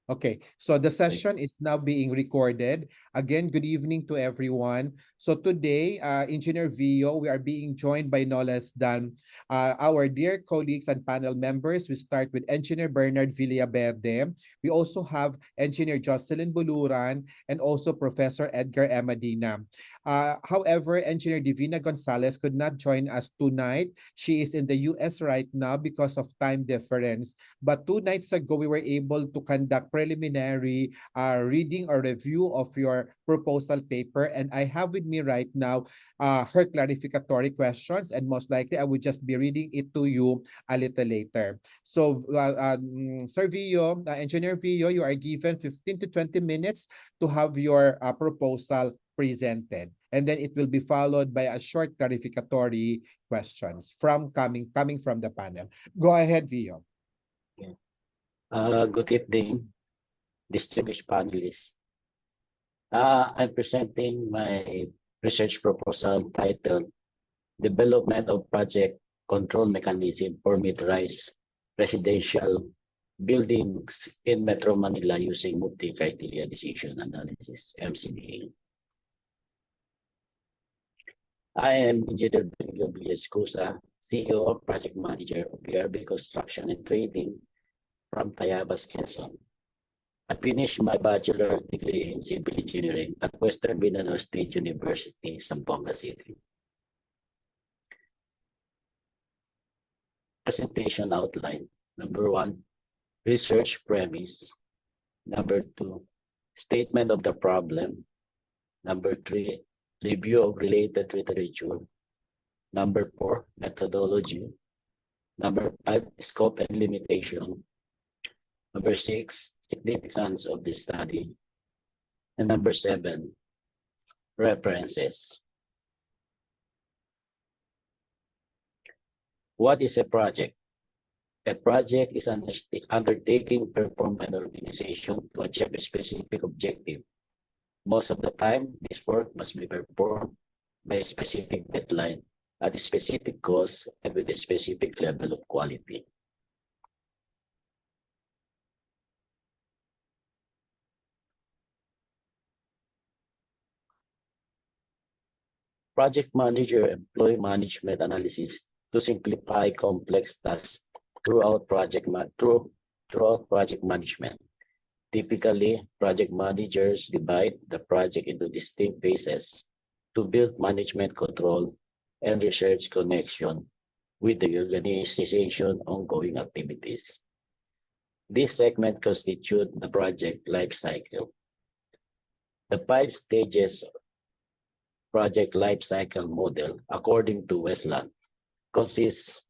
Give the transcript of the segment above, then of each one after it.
Okay, so the session is now being recorded. Again, good evening to everyone. So today, Engineer Vio, we are being joined by no less than our dear colleagues and panel members. We start with Engineer Bernard Villaverde. We also have Engineer Jocelyn Buluran and also Professor Edgar Emadina. However, Engineer Divina Gonzalez could not join us tonight. She is in the US right now because of time difference. But 2 nights ago, we were able to conduct preliminary reading or review of your proposal paper. And I have with me right now her clarificatory questions. And most likely, I would just be reading it to you a little later. So, Sir Vio, Engineer Vio, you are given 15 to 20 minutes to have your proposal presented. And then it will be followed by a short clarificatory questions coming from the panel. Go ahead, Vio. Good evening, distinguished panelists. I'm presenting my research proposal titled Development of Project Control Mechanism for Mid-Rise Residential Buildings in Metro Manila using Multi-Criteria Decision Analysis, MCDA. I am Engineer Benigno Villas-Cusa, CEO of Project Manager of BRB Construction and Trading from Tayabas, Quezon. I finished my bachelor's degree in civil engineering at Western Mindanao State University, Zamboanga City. Presentation outline. Number 1, research premise. Number 2, statement of the problem. Number 3, review of related literature. Number 4, methodology. Number 5, scope and limitation. Number 6, significance of the study. And number 7, references. What is a project? A project is an undertaking performed by an organization to achieve a specific objective. Most of the time, this work must be performed by a specific deadline, at a specific cost, and with a specific level of quality. Project manager employee management analysis to simplify complex tasks throughout project management. Typically, project managers divide the project into distinct phases to build management control and research connection with the organization ongoing activities. This segment constitutes the project life cycle. The 5 stages project life cycle model, according to Westland, consists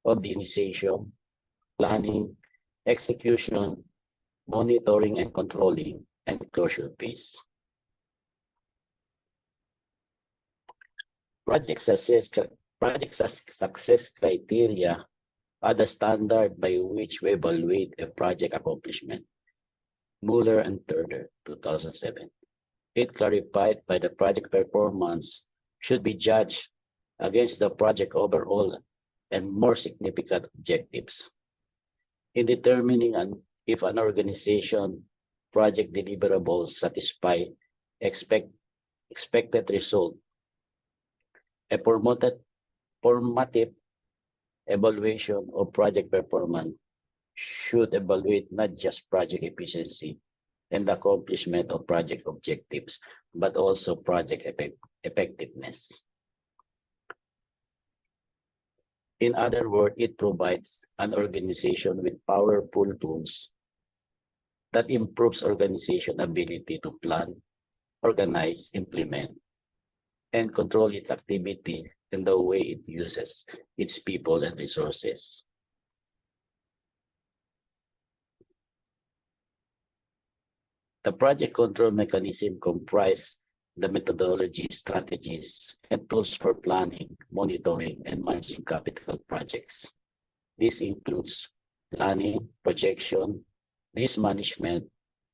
of the initiation, planning, execution, monitoring and controlling, and closure phase. Project success criteria are the standard by which we evaluate a project accomplishment. Mueller and Turner, 2007. It clarified by the project performance should be judged against the project overall and more significant objectives. In determining if an organization project deliverables satisfy expected result, a formative evaluation of project performance should evaluate not just project efficiency and the accomplishment of project objectives, but also project effectiveness. In other words, it provides an organization with powerful tools that improves organization ability to plan, organize, implement, and control its activity and the way it uses its people and resources. The project control mechanism comprises the methodology, strategies, and tools for planning, monitoring, and managing capital projects. This includes planning, projection, risk management,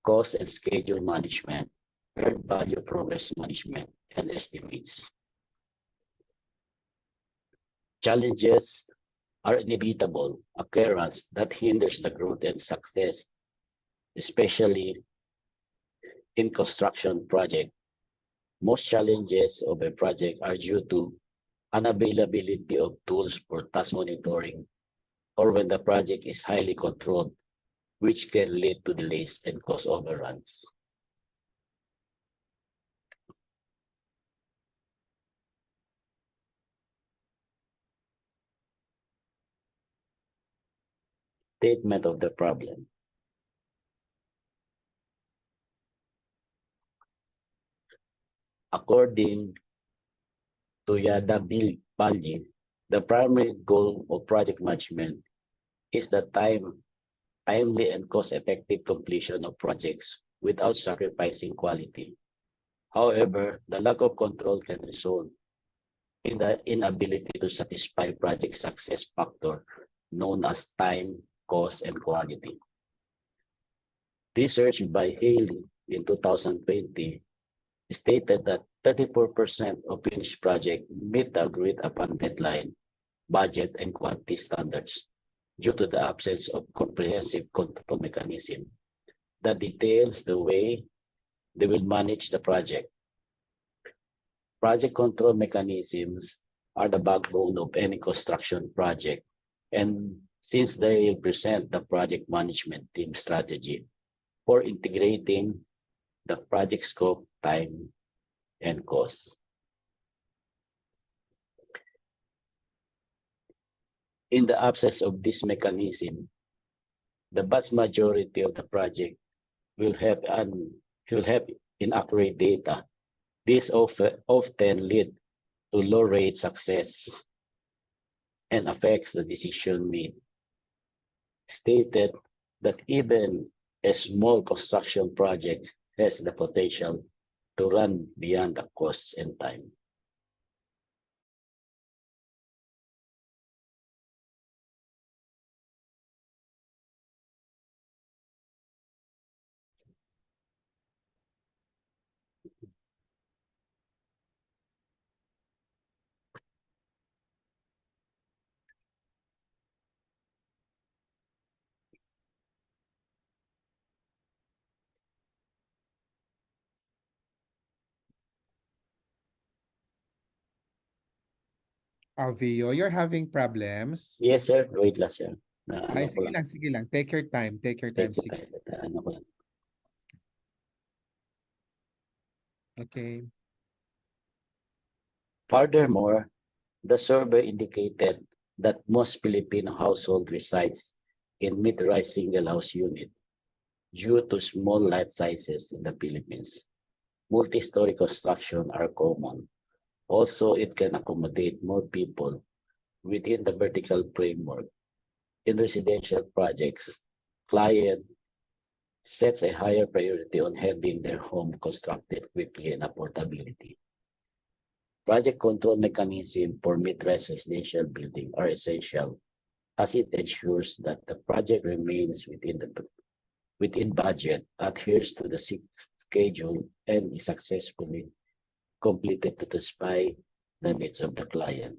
cost and schedule management, earned value progress management, and estimates. Challenges are inevitable occurrence that hinders the growth and success especially in construction project. Most challenges of a project are due to unavailability of tools for task monitoring or when the project is highly controlled, which can lead to delays and cost overruns. Statement of the problem. According to Yada Balji, the primary goal of project management is the timely and cost-effective completion of projects without sacrificing quality. However, the lack of control can result in the inability to satisfy project success factor known as time, cost, and quality. Research by Haley in 2020 stated that 34% of finished projects meet the agreed upon deadline, budget, and quality standards due to the absence of comprehensive control mechanism that details the way they will manage the project. Project control mechanisms are the backbone of any construction project, and since they present the project management team strategy for integrating the project scope, time, and cost. In the absence of this mechanism, the vast majority of the project will have inaccurate data. This often lead to low rate success and affects the decision made. Stated that even a small construction project has the potential to run beyond the costs and time. Alvio, you're having problems? Yes, sir. Wait lang, sir. Ay, Ko lang. sige lang. Take your time. Take your time. Sige. Ano ko lang. Okay. Furthermore, the survey indicated that most Filipino household resides in mid-rise single-house unit due to small lot sizes in the Philippines. Multi-story construction are common. Also, it can accommodate more people within the vertical framework. In residential projects, client sets a higher priority on having their home constructed quickly and affordability. Project control mechanisms for mid-rise residential building are essential as it ensures that the project remains within budget, adheres to the schedule, and is successfully completed to satisfy the needs of the client.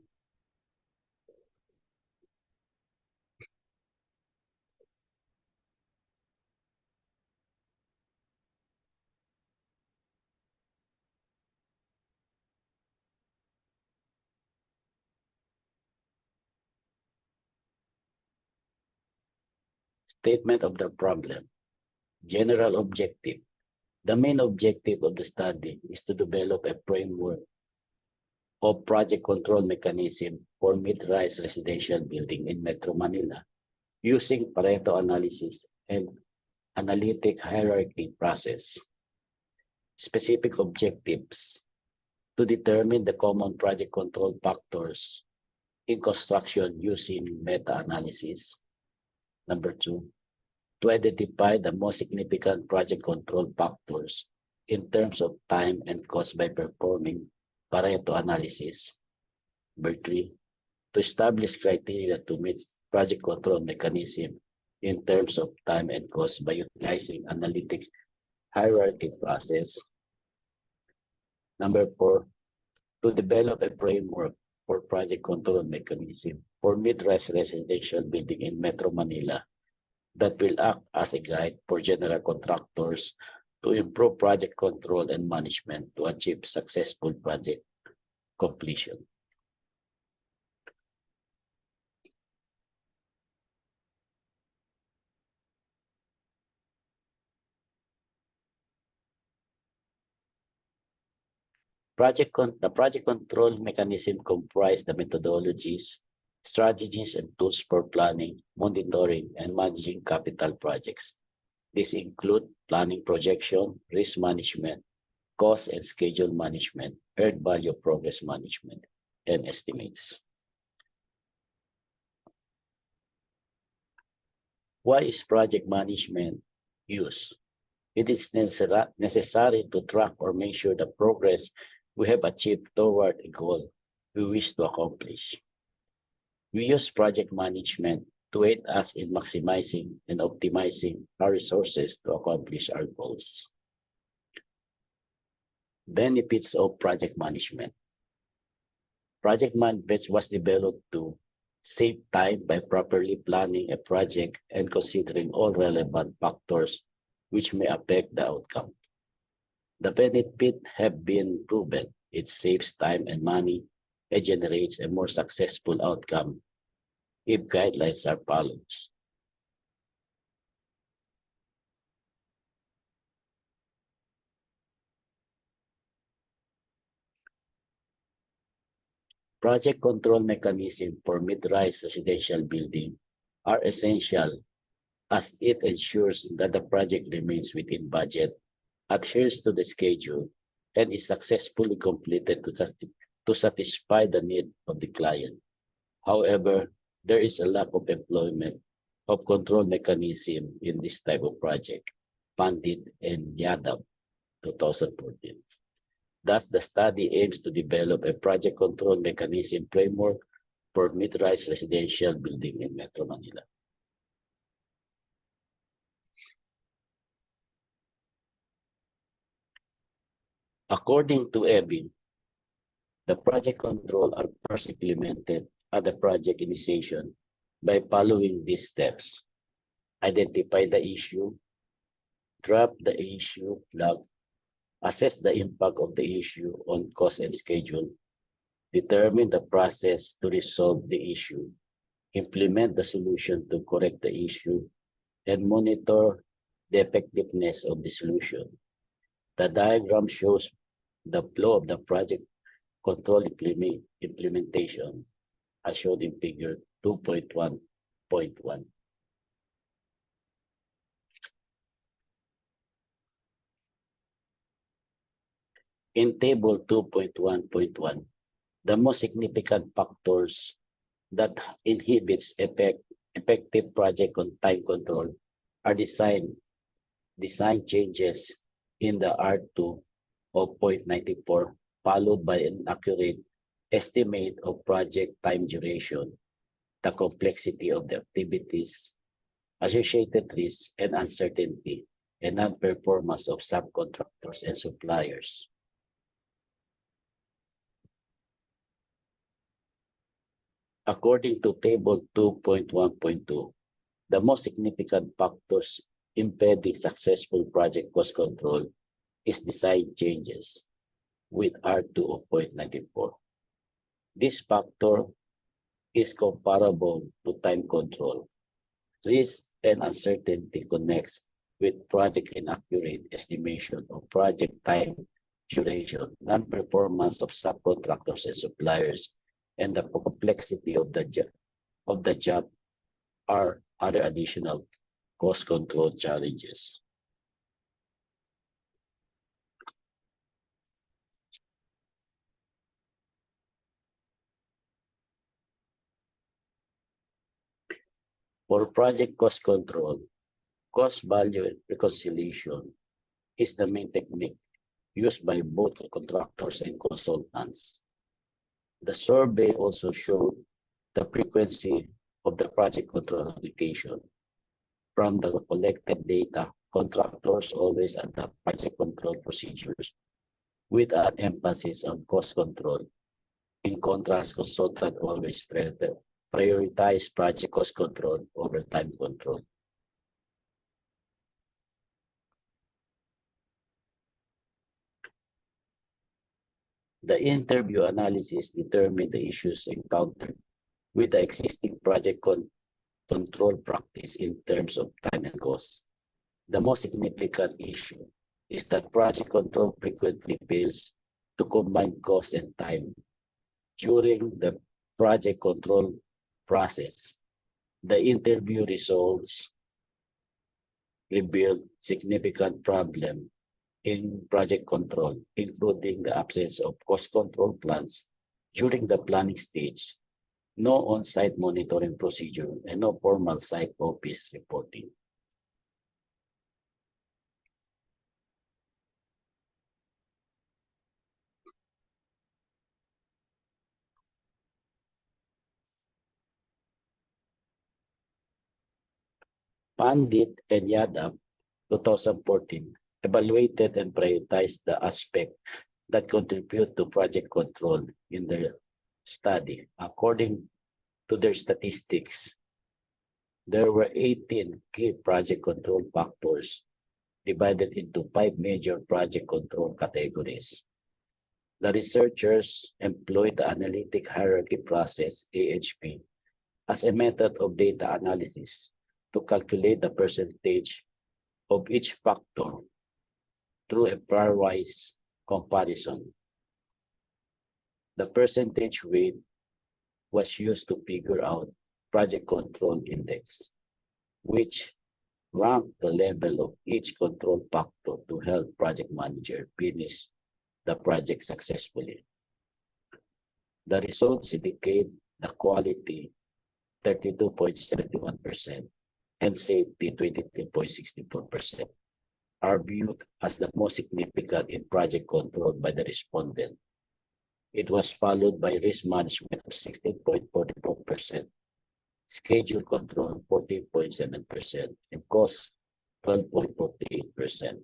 Statement of the problem. General objective. The main objective of the study is to develop a framework of project control mechanism for mid-rise residential building in Metro Manila using Pareto analysis and analytic hierarchy process. Specific objectives to determine the common project control factors in construction using meta-analysis. Number 2, to identify the most significant project control factors in terms of time and cost by performing Pareto analysis. Number 3, to establish criteria to meet project control mechanism in terms of time and cost by utilizing analytic hierarchy process. Number 4, to develop a framework for project control mechanism for mid-rise residential building in Metro Manila that will act as a guide for general contractors to improve project control and management to achieve successful project completion. The project control mechanism comprise the methodologies, strategies, and tools for planning, monitoring, and managing capital projects. These include planning projection, risk management, cost and schedule management, earned value progress management, and estimates. Why is project management used? It is necessary to track or measure the progress we have achieved toward a goal we wish to accomplish. We use project management to aid us in maximizing and optimizing our resources to accomplish our goals. Benefits of project management. Project management was developed to save time by properly planning a project and considering all relevant factors which may affect the outcome. The benefits have been proven. It saves time and money and generates a more successful outcome if guidelines are followed. Project control mechanisms for mid-rise residential building are essential as it ensures that the project remains within budget, adheres to the schedule, and is successfully completed to satisfy the need of the client. However, there is a lack of employment of control mechanism in this type of project, funded in YADAP 2014. Thus, the study aims to develop a project control mechanism framework for mid-rise residential building in Metro Manila. According to EBIN, the project control are first implemented at the project initiation by following these steps. Identify the issue, drop the issue flag, assess the impact of the issue on cost and schedule, determine the process to resolve the issue, implement the solution to correct the issue, and monitor the effectiveness of the solution. The diagram shows the flow of the project control implementation as shown in figure 2.1.1. In table 2.1.1, the most significant factors that inhibits effective project on time control are design changes in the R2 of 0.94, followed by an accurate estimate of project time duration, the complexity of the activities, associated risks and uncertainty, and non-performance of subcontractors and suppliers. According to table 2.1.2, the most significant factors impeding successful project cost control is design changes with R2 of 0.94. This factor is comparable to time control. Risk and uncertainty connects with project inaccurate estimation of project time duration, non-performance of subcontractors and suppliers, and the complexity of the job are other additional cost control challenges. For project cost control, cost value reconciliation is the main technique used by both contractors and consultants. The survey also showed the frequency of the project control application. From the collected data, contractors always adopt project control procedures with an emphasis on cost control. In contrast, consultants always prioritize project cost control over time control. The interview analysis determined the issues encountered with the existing project control practice in terms of time and cost. The most significant issue is that project control frequently fails to combine cost and time. During the project control process, the interview results revealed significant problem in project control, including the absence of cost control plans during the planning stage, no on-site monitoring procedure, and no formal site office reporting. Pandit and Yadav, 2014, evaluated and prioritized the aspect that contribute to project control in their study. According to their statistics, there were 18 key project control factors divided into 5 major project control categories. The researchers employed the analytic hierarchy process, AHP, as a method of data analysis to calculate the percentage of each factor through a pairwise comparison. The percentage weight was used to figure out project control index, which ranked the level of each control factor to help project manager finish the project successfully. The results indicate the quality 32.71% and safety 23.64% are viewed as the most significant in project control by the respondent. It was followed by risk management of 16.44%, schedule control 14.7%, and cost 12.48%.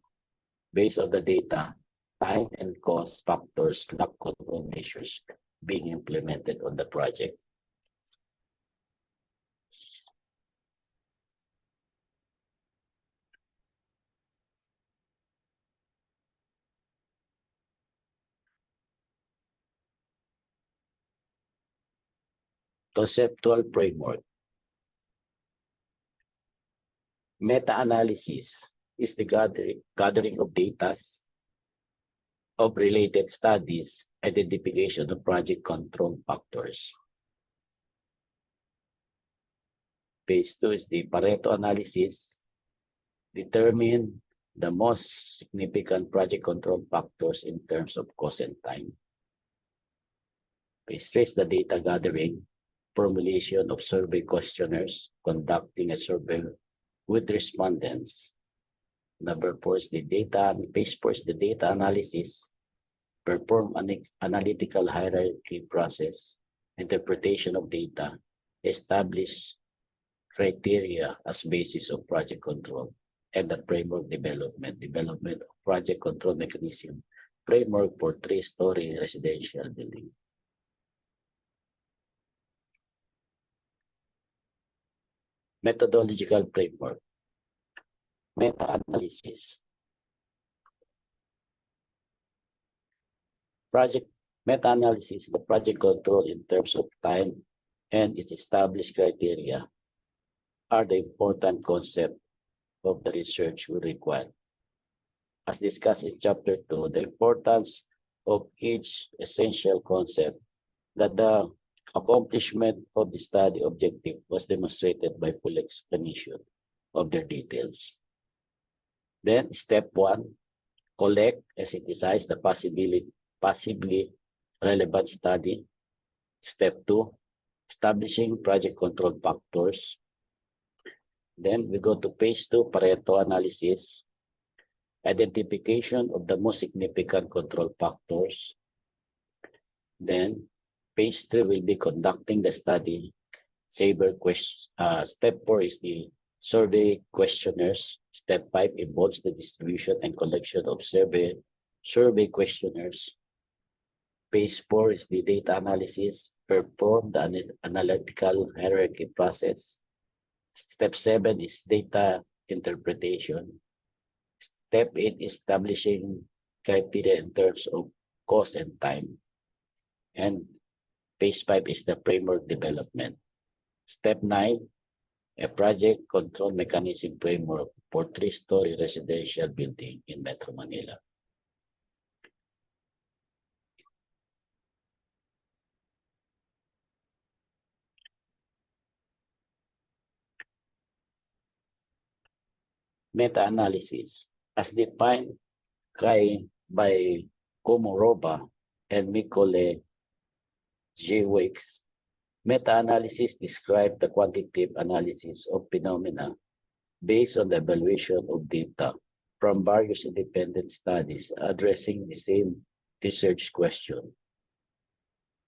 Based on the data, time and cost factors lack control measures being implemented on the project. Conceptual framework. Meta-analysis is the gathering of data of related studies, identification of project control factors. Phase 2 is the Pareto analysis. Determine the most significant project control factors in terms of cost and time. Phase 3 is the data gathering, formulation of survey questionnaires, conducting a survey with respondents. Number 4 is the data, phase 4 is the data analysis, perform an analytical hierarchy process, interpretation of data, establish criteria as basis of project control, and the framework development of project control mechanism, framework for 3-story residential building. Methodological framework. Meta-analysis. Project meta-analysis, the project control in terms of time and its established criteria are the important concept of the research we require. As discussed in Chapter 2, the importance of each essential concept that the accomplishment of the study objective was demonstrated by full explanation of their details. Then, step 1, collect and synthesize the possibly relevant study. Step 2, establishing project control factors. Then we go to phase 2, Pareto analysis, identification of the most significant control factors. Then phase 3 will be conducting the study. Step 4 is the survey questionnaires. Step 5 involves the distribution and collection of survey questionnaires. Phase 4 is the data analysis, perform the analytical hierarchy process. Step 7 is data interpretation. Step 8 is establishing criteria in terms of cost and time. And phase 5 is the framework development. Step 9, a project control mechanism framework for 3-story residential building in Metro Manila. Meta-analysis, as defined by Komoroba and Mikole J. Wakes. Meta-analysis describes the quantitative analysis of phenomena based on the evaluation of data from various independent studies addressing the same research question.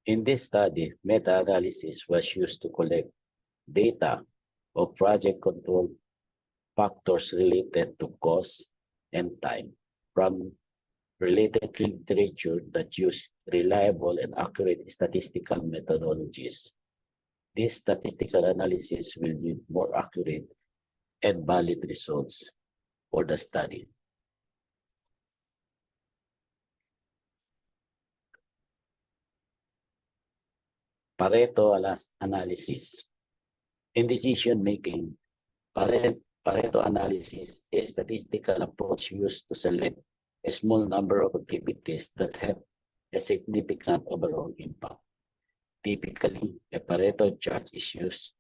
In this study, meta-analysis was used to collect data of project control factors related to cost and time from related literature that use reliable and accurate statistical methodologies. This statistical analysis will yield more accurate and valid results for the study. Pareto analysis. In decision making, Pareto analysis is a statistical approach used to select a small number of activities that have a significant overall impact. Typically, a Pareto chart is used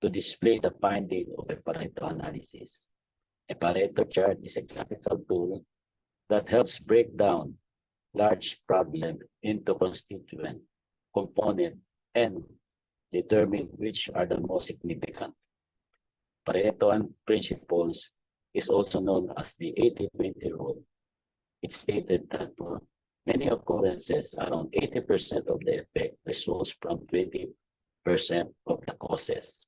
to display the finding of a Pareto analysis. A Pareto chart is a graphical tool that helps break down large problems into constituent components and determine which are the most significant. Pareto principles is also known as the 80-20 rule. It stated that for many occurrences, around 80% of the effect results from 20% of the causes.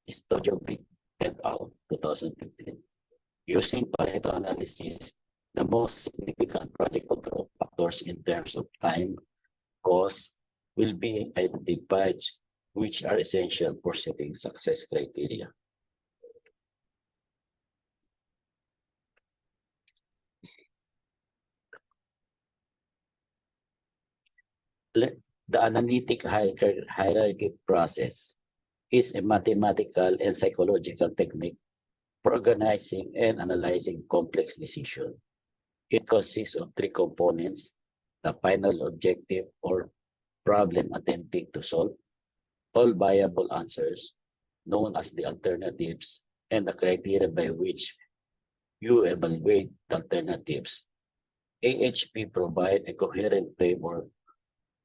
Stojovic et al. 2015. Using Pareto analysis, the most significant project control factors in terms of time, cost, will be identified, which are essential for setting success criteria. The analytic hierarchy process is a mathematical and psychological technique for organizing and analyzing complex decisions. It consists of 3 components: the final objective or problem attempting to solve, all viable answers, known as the alternatives, and the criteria by which you evaluate the alternatives. AHP provides a coherent framework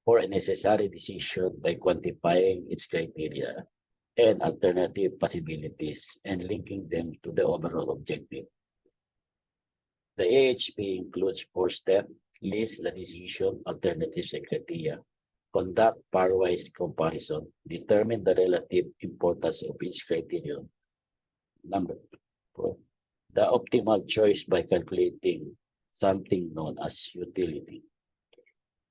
for a necessary decision by quantifying its criteria and alternative possibilities and linking them to the overall objective. The AHP includes 4 steps: list the decision, alternatives, and criteria, conduct pairwise comparison, determine the relative importance of each criterion. Number 4, the optimal choice by calculating something known as utility.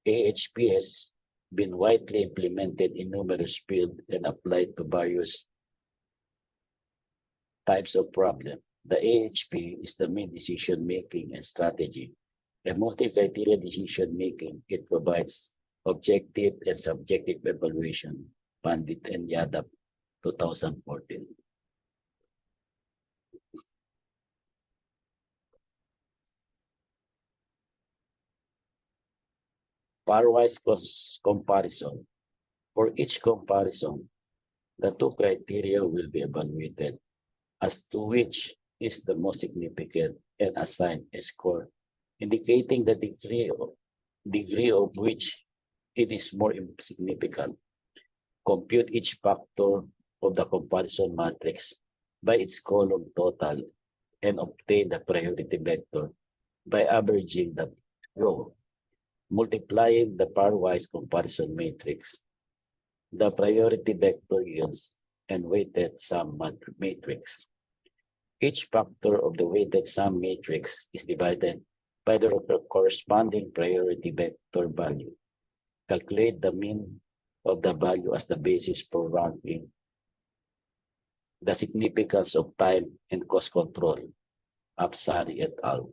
AHP has been widely implemented in numerous fields and applied to various types of problems. The AHP is the main decision-making and strategy. A multi-criteria decision-making, it provides objective and subjective evaluation, Pandit and Yadav, 2014. Pairwise comparison. For each comparison, the 2 criteria will be evaluated, as to which is the most significant, and assigned a score, indicating the degree of which it is more significant. Compute each factor of the comparison matrix by its column total and obtain the priority vector by averaging the row, multiplying the pairwise comparison matrix. The priority vector yields and weighted sum matrix. Each factor of the weighted sum matrix is divided by the corresponding priority vector value. Calculate the mean of the value as the basis for ranking. The significance of time and cost control, Apsari et al.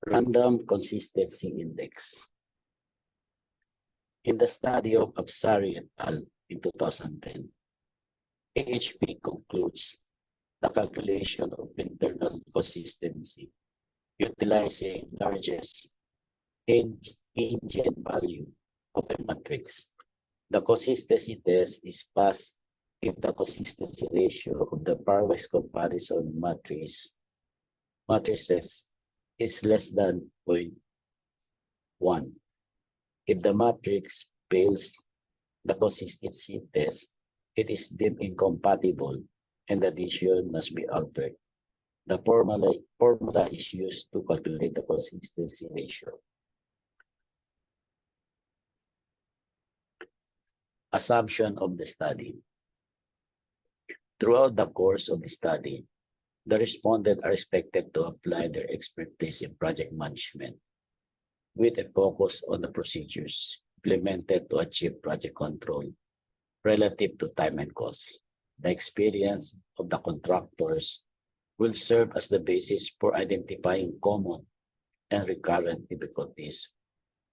Random Consistency Index. In the study of Absari et al. In 2010, AHP concludes the calculation of internal consistency utilizing largest eigenvalue of a matrix. The consistency test is passed if the consistency ratio of the pairwise comparison matrices is less than 0.1. If the matrix fails the consistency test, it is deemed incompatible and the addition must be altered. The formula is used to calculate the consistency ratio. Assumption of the study. Throughout the course of the study, the respondents are expected to apply their expertise in project management with a focus on the procedures implemented to achieve project control relative to time and cost. The experience of the contractors will serve as the basis for identifying common and recurrent difficulties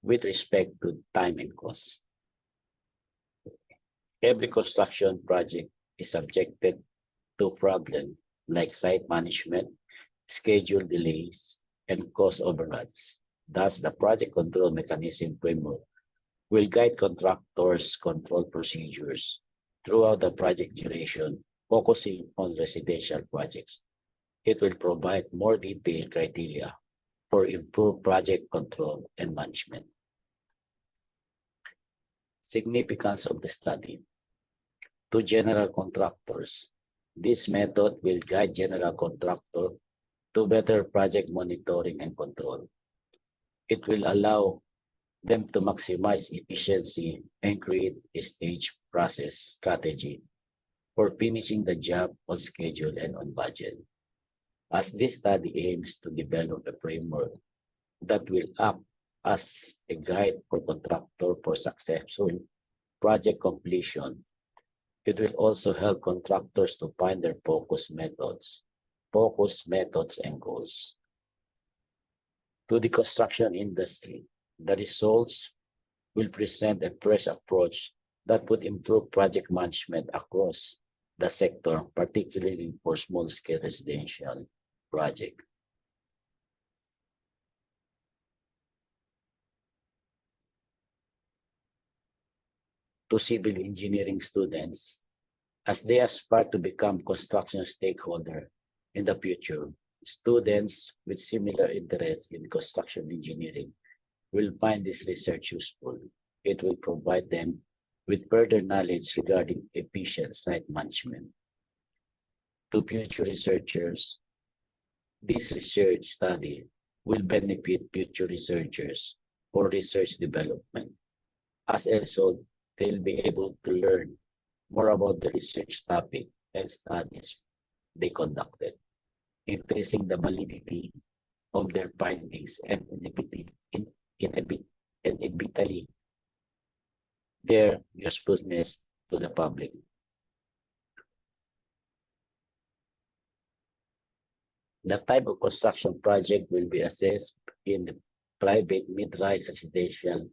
with respect to time and cost. Every construction project is subjected to problems like site management, schedule delays, and cost overruns. Thus, the project control mechanism framework will guide contractors' control procedures throughout the project duration, focusing on residential projects. It will provide more detailed criteria for improved project control and management. Significance of the study. To general contractors, this method will guide general contractor to better project monitoring and control. It will allow them to maximize efficiency and create a stage process strategy for finishing the job on schedule and on budget. As this study aims to develop a framework that will act as a guide for contractor for successful project completion, it will also help contractors to find their focus methods and goals. To the construction industry, the results will present a fresh approach that would improve project management across the sector, particularly for small-scale residential projects. To civil engineering students, as they aspire to become construction stakeholders in the future, students with similar interests in construction engineering will find this research useful. It will provide them with further knowledge regarding efficient site management. To future researchers, this research study will benefit future researchers for research development. As a result, they'll be able to learn more about the research topic and studies they conducted, increasing the validity of their findings and inevitably their usefulness to the public. The type of construction project will be assessed in the private mid-rise residential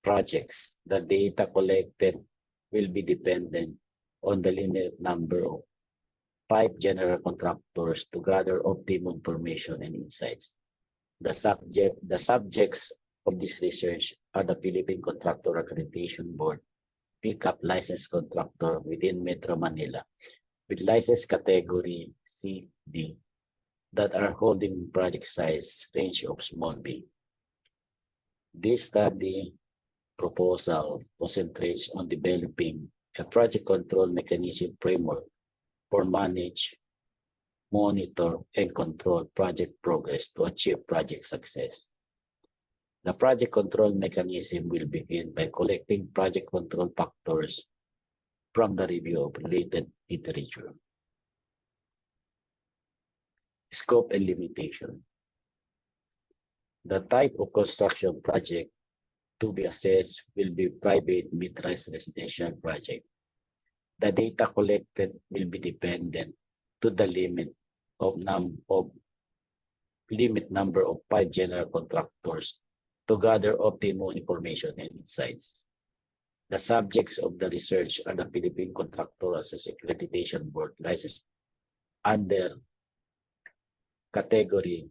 projects. The data collected will be dependent on the linear number of 5 general contractors to gather optimum information and insights. The subjects of this research are the Philippine Contractor Accreditation Board, pickup license contractor within Metro Manila, with license category C, D, that are holding project size range of small B. This study proposal concentrates on developing a project control mechanism framework for manage, monitor, and control project progress to achieve project success. The project control mechanism will begin by collecting project control factors from the review of related literature. Scope and limitation. The type of construction project to be assessed will be private mid-rise residential project. The data collected will be dependent to the limit of limit number of 5 general contractors to gather optimal information and insights. The subjects of the research are the Philippine Contractor Accreditation Board license under category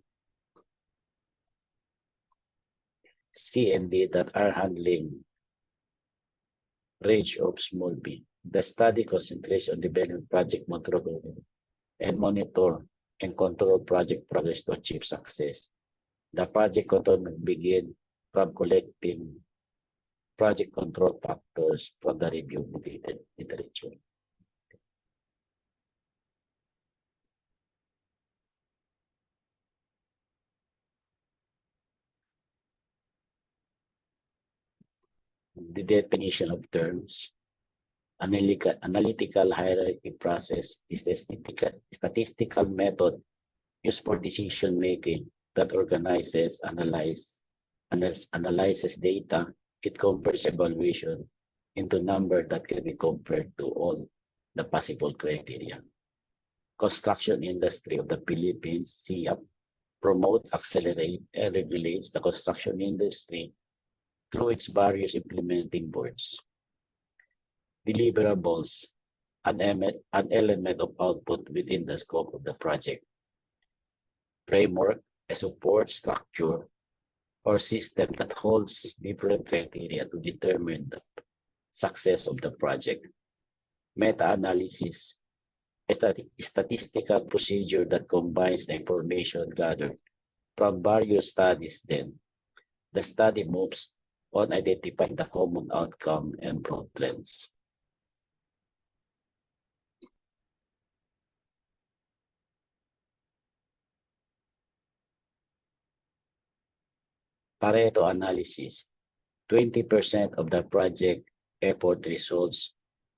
C and D that are handling range of small b. The study concentrates on developing project methodology and monitor and control project progress to achieve success. The project control will begin from collecting project control factors from the review literature. The definition of terms. Analytical hierarchy process is a statistical method used for decision making that organizes, analyzes data. It converts evaluation into number that can be compared to all the possible criteria. Construction industry of the Philippines, CIAP, promotes, accelerates, and regulates the construction industry through its various implementing boards. Deliverables, an element of output within the scope of the project. Framework, a support structure or system that holds different criteria to determine the success of the project. Meta-analysis, a statistical procedure that combines the information gathered from various studies. Then, the study moves on identifying the common outcome and broad trends. Pareto analysis, 20% of the project effort results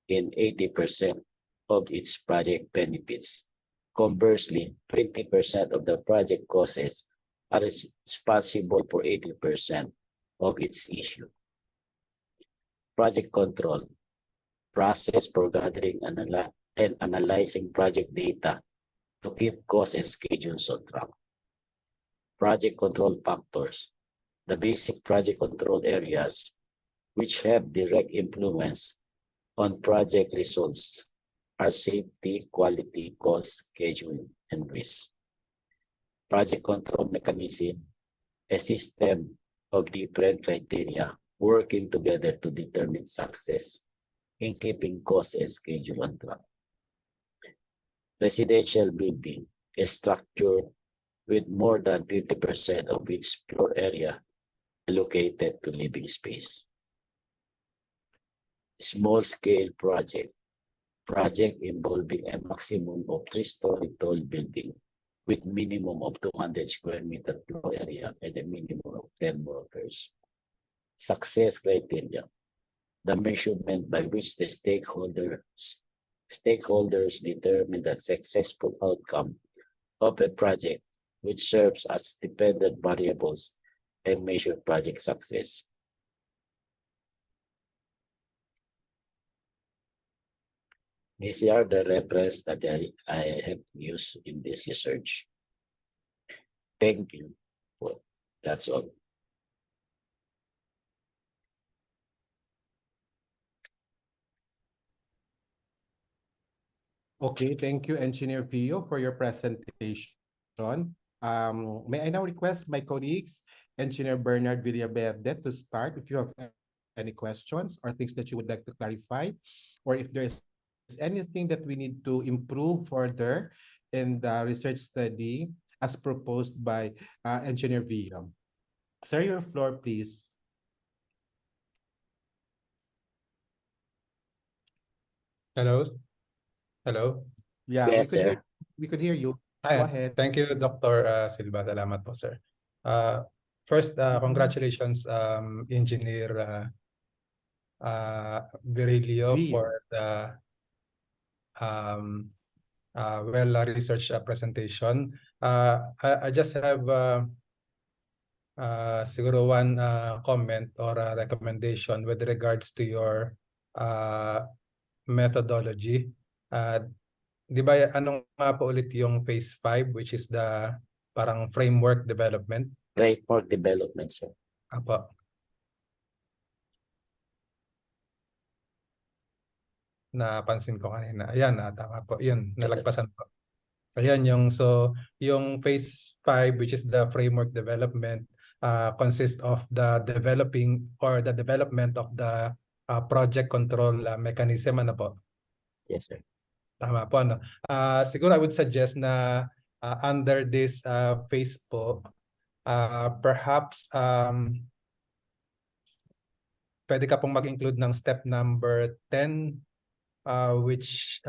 in 80% of its project benefits. Conversely, 20% of the project costs are responsible for 80% of its issue. Project control, process for gathering and analyzing project data to keep costs and schedules on track. Project control factors, the basic project control areas which have direct influence on project results are safety, quality, cost, schedule, and risk. Project control mechanism, a system of different criteria working together to determine success in keeping cost and schedule on track. Residential building, a structure with more than 50% of its floor area allocated to living space. Small-scale project involving a maximum of 3-story tall building with minimum of 200 square meter floor area and a minimum of 10 workers. Success criteria, the measurement by which the stakeholders determine the successful outcome of a project, which serves as dependent variables and measure project success. These are the references that I have used in this research. Thank you. Well, that's all. Okay, thank you, Engineer Vio, for your presentation. May I now request my colleagues, Engineer Bernard Villaverde, to start if you have any questions or things that you would like to clarify, or if there is anything that we need to improve further in the research study as proposed by Engineer Vio. Sir, your floor, please. Hello. Hello. Yeah, Yes, sir. We could hear you. Hi. Go ahead. Thank you, Dr. Silva. Salamat po, sir. First, congratulations, Engineer Virilio, Vio. for the well-researched presentation. I just have siguro one comment or a recommendation with regards to your methodology. Di ba, anong nga po ulit yung phase 5, which is the parang framework development. Framework development, sir. Apo. Napansin ko kanina. Ayan, tama po. Yun, nalagpasan po. Ayan yung phase 5, which is the framework development, consists of the development of the project control mechanism, ano po. Yes, sir. Tama po, ano. Siguro I would suggest na under this phase po, perhaps pwede ka pong mag-include ng step number 10, which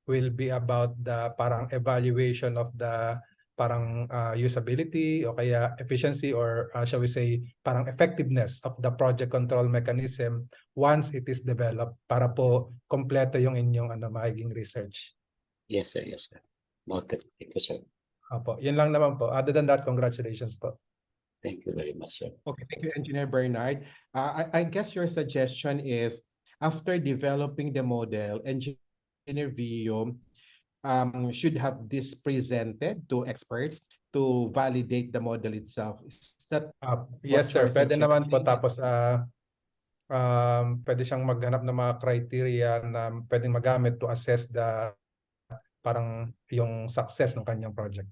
will be about the parang evaluation of the parang usability o kaya efficiency, or shall we say parang effectiveness of the project control mechanism once it is developed, para po kompleto yung inyong magiging research. Yes, sir. Yes, sir. Noted. Thank you, sir. Opo, yun lang naman po. Other than that, congratulations po. Thank you very much, sir. Okay, thank you, Engineer Bernard. I guess your suggestion is after developing the model, Engineer Vio should have this presented to experts to validate the model itself. Is that Yes, what sir. you're Pwede naman po. suggesting? Tapos pwede siyang maghanap ng mga criteria na pwedeng magamit to assess the parang yung success ng kanyang project.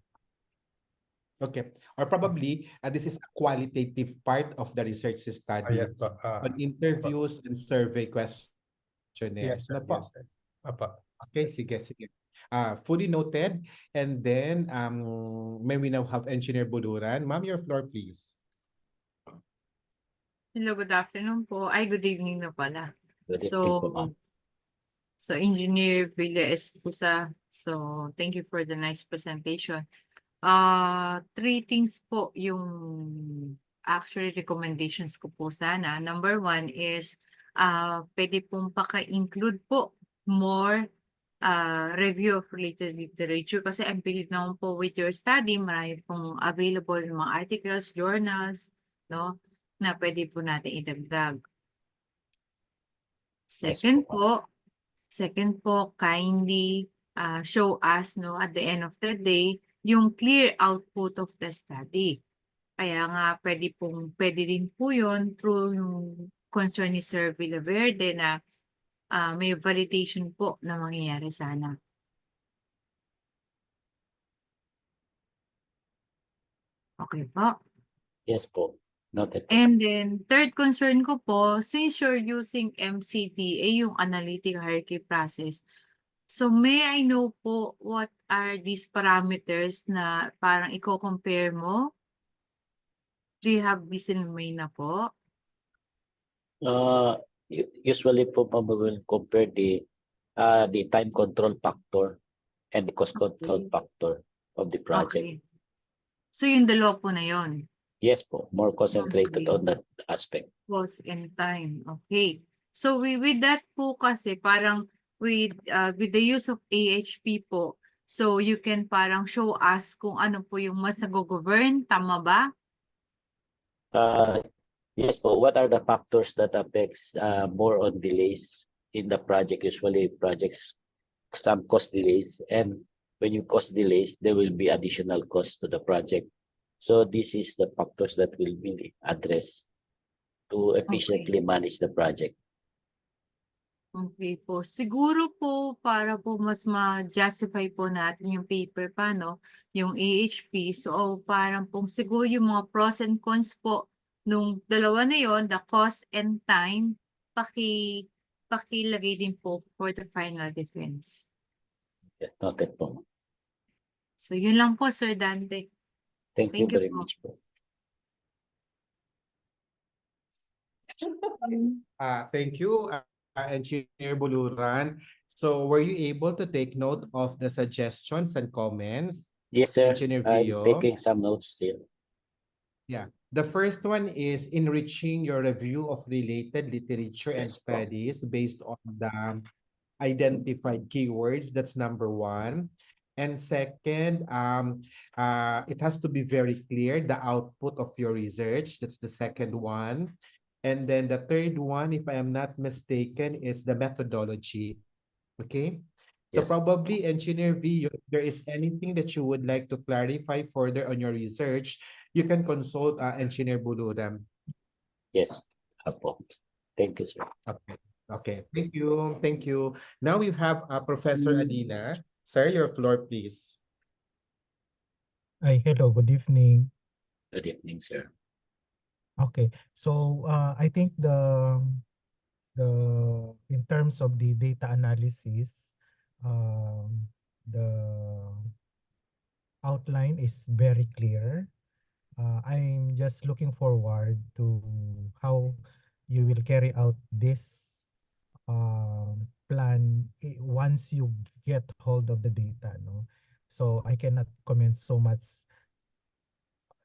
Okay. Or probably this is a qualitative part of the research study Yes po. on interviews and survey questionnaires. Yes, sir. Ano po? Yes, sir. Apa. Okay, sige. Fully noted. And then, may we now have Engineer Buluran. Ma'am, your floor, please. Hello, good afternoon po. Ay, good evening na pala. Good evening po, ma'am. So Engineer Villa Escusa, so thank you for the nice presentation. Three things po yung actually recommendations ko po sana. Number one is, pwede pong paka-include po more review of related literature, kasi I believe naman po with your study, marami pong available mga articles, journals, no, na pwede po natin idagdag. Second po, kindly show us, no, at the end of the day, yung clear output of the study. Kaya nga pwede din po yun through yung concern ni Sir Villaverde na may validation po na mangyayari sana. Okay po. Yes po. Noted. And then, third concern ko po, since you're using MCDA, yung Analytic Hierarchy Process, so may I know po what are these parameters na parang i-compare mo? Do you have this in mind na po? Usually po, we will compare the time control factor and the cost control factor of the project. Okay. So yung dalawa po na yon. Yes po, more concentrated Okay. on that aspect. Cost and time. Okay. So with that po kasi parang with the use of AHP po, so you can parang show us kung ano po yung mas nag-govern, tama ba? Yes po, what are the factors that affects more on delays in the project? Usually projects some cost delays, and when you cost delays, there will be additional cost to the project. So this is the factors that will be addressed to efficiently manage the project. Okay po. Siguro po para po mas ma-justify po natin yung paper pa, no? Yung AHP. So parang po siguro yung mga pros and cons po nung dalawa na yon, the cost and time, pakilagay din po for the final defense. Yeah, noted po. So yun lang po, Sir Dante. Thank you Thank you very po. much po. Thank you, Engineer Buluran. So were you able to take note of the suggestions and comments? Yes, sir. Engineer I'm Vio? taking some notes still. Yeah. The first one is enriching your review of related literature and Yes, po. studies based on the identified keywords. That's number one. And second, it has to be very clear, the output of your research. That's the second one. And then the third one, if I am not mistaken, is the methodology. Okay. So Yes. probably Engineer V, if there is anything that you would like to clarify further on your research, you can consult Engineer Buluram. Yes. Apo. Thank you, sir. Okay. Okay. Thank you. Thank you. Now we have Professor Adina. Sir, your floor, please. Hi, hello, good evening. Good evening, sir. Okay, so I think the in terms of the data analysis, the outline is very clear. I'm just looking forward to how you will carry out this plan once you get hold of the data, no? So I cannot comment so much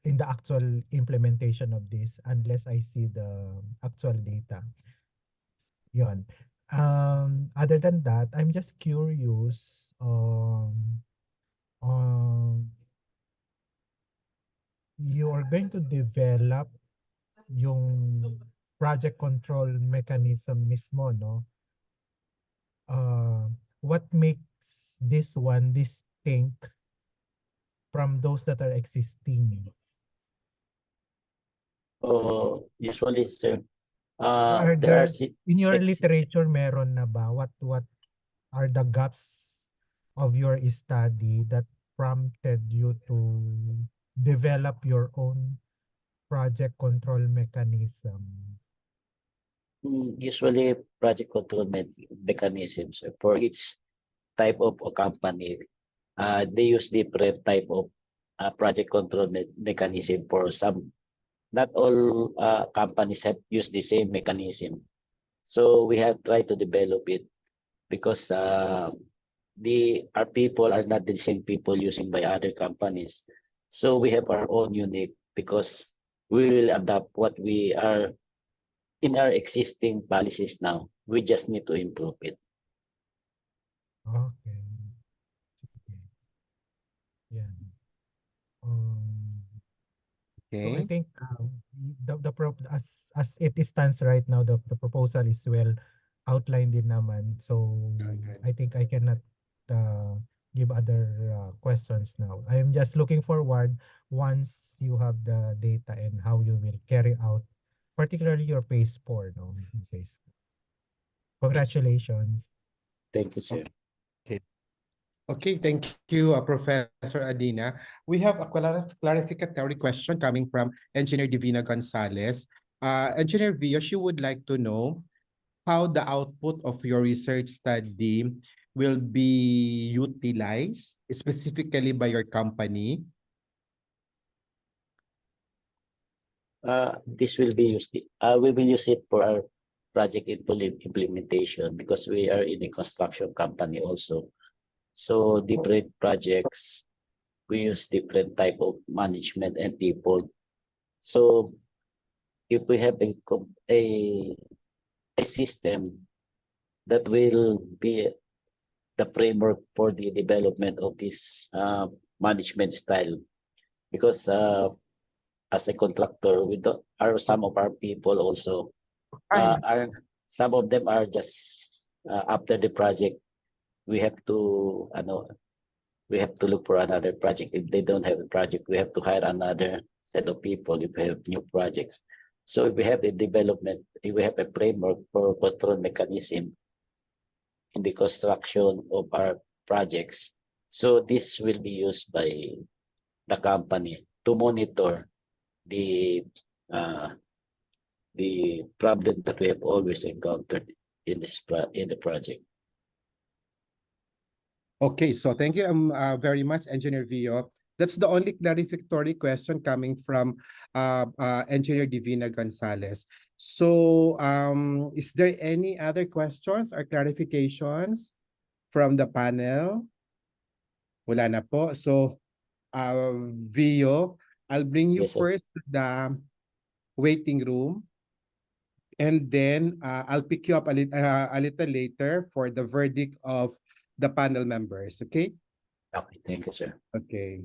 in the actual implementation of this unless I see the actual data. Yon. Other than that, I'm just curious you are going to develop yung project control mechanism mismo, no? What makes this one distinct from those that are existing? Usually, sir, Are there are there, in your literature, meron na ba? What are the gaps of your study that prompted you to develop your own project control mechanism? usually project control mechanisms for each type of a company. They use different type of project control mechanism for some. Not all companies have used the same mechanism. So we have tried to develop it because our people are not the same people using by other companies. So we have our own unique because we will adapt what we are in our existing policies now. We just need to improve it. Okay. Sige. Yan. So I Okay. think as it stands right now, the proposal is well outlined din naman. So Good. I think I cannot give other questions now. I am just looking forward once you have the data and how you will carry out, particularly your phase 4, no? Phase. Congratulations. Thank you, sir. Okay, thank you, Professor Adina. We have a clarificatory question coming from Engineer Divina Gonzalez. Engineer Vio, she would like to know how the output of your research study will be utilized, specifically by your company. This will be used. We will use it for our project implementation because we are in a construction company also. So different projects, we use different type of management and people. So if we have a system that will be the framework for the development of this management style, because as a contractor, are some of our people also are some of them are just after the project we have to look for another project. If they don't have a project, we have to hire another set of people if we have new projects. So if we have a development, if we have a framework for control mechanism in the construction of our projects, so this will be used by the company to monitor the problem that we have always encountered in the project. Okay, so thank you very much, Engineer Vio. That's the only clarificatory question coming from Engineer Divina Gonzalez. So is there any other questions or clarifications from the panel? Wala na po. So Vio, I'll bring you Yes, sir. first to the waiting room. And then I'll pick you up a little later for the verdict of the panel members. Okay? Okay, thank you, sir. Okay.